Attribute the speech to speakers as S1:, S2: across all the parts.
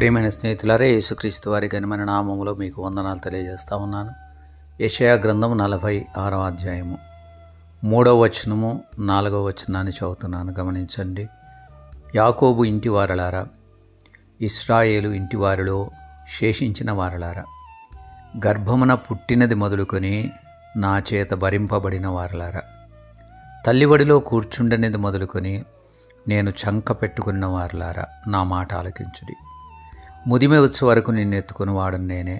S1: ప్రియమైన స్నేహితులారే, యేసుక్రీస్తు వారి ఘనమైన నామములో మీకు వందనాలు తెలియజేస్తా ఉన్నాను. యెషయా గ్రంథం 46వ అధ్యాయము 3వ వచనము 4వ వచనాన్ని చదువుతున్నాను, గమనించండి. యాకోబు ఇంటి వారలారా, ఇశ్రాయేలు ఇంటి వారిలో శేషించిన వారలారా, గర్భమున పుట్టినది మొదలుకొని నా చేత భరింపబడిన వారలారా, తల్లివడిలో కూర్చుండనిది మొదలుకొని నేను చంక పెట్టుకున్న వారలారా, నా మాట ఆలకించుడి. ముదిమె వచ్చే వరకు నిన్ను ఎత్తుకుని వాడని నేనే,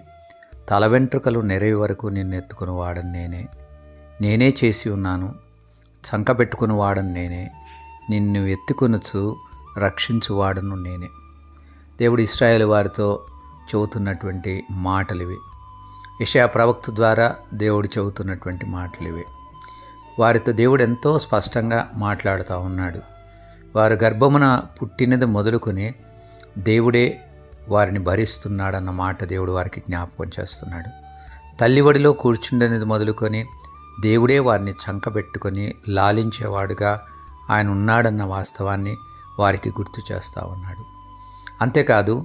S1: తల వెంట్రుకలు నెరవి వరకు నిన్ను ఎత్తుకుని వాడని నేనే చేసి ఉన్నాను. చంక పెట్టుకుని వాడని నేనే, నిన్ను ఎత్తుకొనుచు రక్షించువాడను నేనే. దేవుడు ఇశ్రాయేలు వారితో చెబుతున్నటువంటి మాటలు ఇవి. యెషయా ప్రవక్త ద్వారా దేవుడు చెబుతున్నటువంటి మాటలు ఇవి. వారితో దేవుడు ఎంతో స్పష్టంగా మాట్లాడుతూ ఉన్నాడు. వారు గర్భమున పుట్టినది మొదలుకొని దేవుడే వారిని భరిస్తున్నాడన్న మాట దేవుడు వారికి జ్ఞాపకం చేస్తున్నాడు. తల్లివడిలో కూర్చుండనిది మొదలుకొని దేవుడే వారిని చంకబెట్టుకొని లాలించేవాడుగా ఆయన ఉన్నాడన్న వాస్తవాన్ని వారికి గుర్తు చేస్తూ ఉన్నాడు. అంతేకాదు,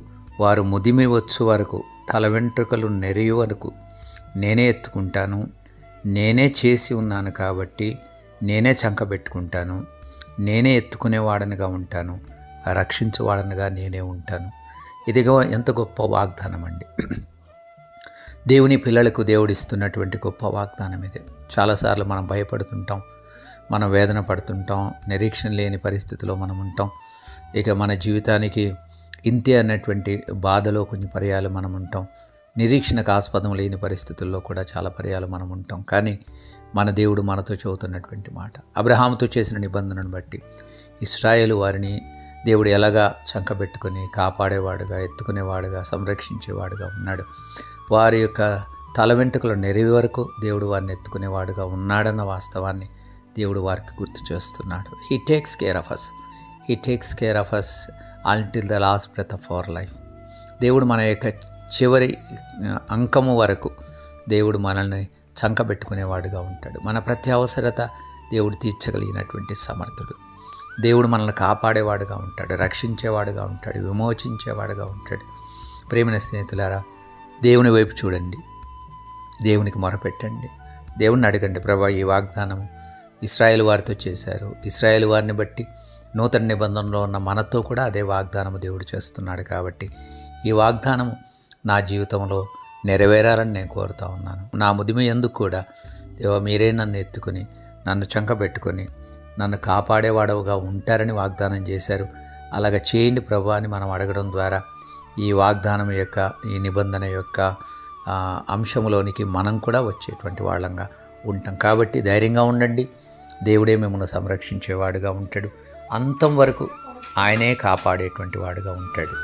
S1: వారు ముదిమి వచ్చు వరకు, తల వెంట్రుకలు నెరియు వరకు నేనే ఎత్తుకుంటాను, నేనే చేసి ఉన్నాను కాబట్టి నేనే చంకబెట్టుకుంటాను, నేనే ఎత్తుకునేవాడనిగా ఉంటాను, రక్షించేవాడనిగా నేనే ఉంటాను. ఇదిగో ఎంత గొప్ప వాగ్దానం అండి! దేవుని పిల్లలకు దేవుడిస్తున్నటువంటి గొప్ప వాగ్దానం ఇది. చాలాసార్లు మనం భయపడుతుంటాం, మనం వేదన పడుతుంటాం, నిరీక్షణ లేని పరిస్థితిలో మనం ఉంటాం. ఇక మన జీవితానికి ఇంతే అన్నటువంటి బాధలో కొన్ని పర్యాలు మనం ఉంటాం. నిరీక్షణకు ఆస్పదం లేని పరిస్థితుల్లో కూడా చాలా పర్యాలు మనం ఉంటాం. కానీ మన దేవుడు మనతో చెబుతున్నటువంటి మాట, అబ్రహాముతో చేసిన నిబంధనను బట్టి ఇశ్రాయేలు వారిని దేవుడు ఎలాగా చంకబెట్టుకొని కాపాడేవాడుగా, ఎత్తుకునేవాడుగా, సంరక్షించేవాడుగా ఉన్నాడు. వారి యొక్క తల వెంట్రుకల నెరవి వరకు దేవుడు వారిని ఎత్తుకునేవాడుగా ఉన్నాడన్న వాస్తవాన్ని దేవుడు వారికి గుర్తు చేస్తున్నాడు. He takes care of us until the last breath of our life. దేవుడు మన యొక్క చివరి అంకము వరకు దేవుడు మనల్ని చంకబెట్టుకునేవాడుగా ఉంటాడు. మన ప్రతి అవసరత దేవుడు తీర్చగలిగినటువంటి సమర్థుడు. దేవుడు మనల్ని కాపాడేవాడుగా ఉంటాడు, రక్షించేవాడుగా ఉంటాడు, విమోచించేవాడుగా ఉంటాడు. ప్రేమైన స్నేహితులారా, దేవుని వైపు చూడండి, దేవునికి మొరపెట్టండి, దేవుణ్ణి అడగండి. ప్రభా, ఈ వాగ్దానము ఇశ్రాయేలు వారితో చేశారు. ఇశ్రాయేలు వారిని బట్టి నూతన నిబంధనలో ఉన్న మనతో కూడా అదే వాగ్దానము దేవుడు చేస్తున్నాడు. కాబట్టి ఈ వాగ్దానము నా జీవితంలో నెరవేరాలని నేను కోరుతా ఉన్నాను. నా ముదిమి ఎందుకు కూడా దేవా, మీరే నన్ను ఎత్తుకొని, నన్ను చంకబెట్టుకొని, నన్ను కాపాడేవాడవుగా ఉంటారని వాగ్దానం చేశారు. అలాగ చేయండి ప్రభా అని మనం అడగడం ద్వారా ఈ వాగ్దానం యొక్క, ఈ నిబంధన యొక్క అంశంలోనికి మనం కూడా వచ్చేటువంటి వాళ్ళంగా ఉంటాం. కాబట్టి ధైర్యంగా ఉండండి. దేవుడే మిమ్మల్ని సంరక్షించేవాడుగా ఉంటాడు. అంతం వరకు ఆయనే కాపాడేటువంటి వాడుగా ఉంటాడు.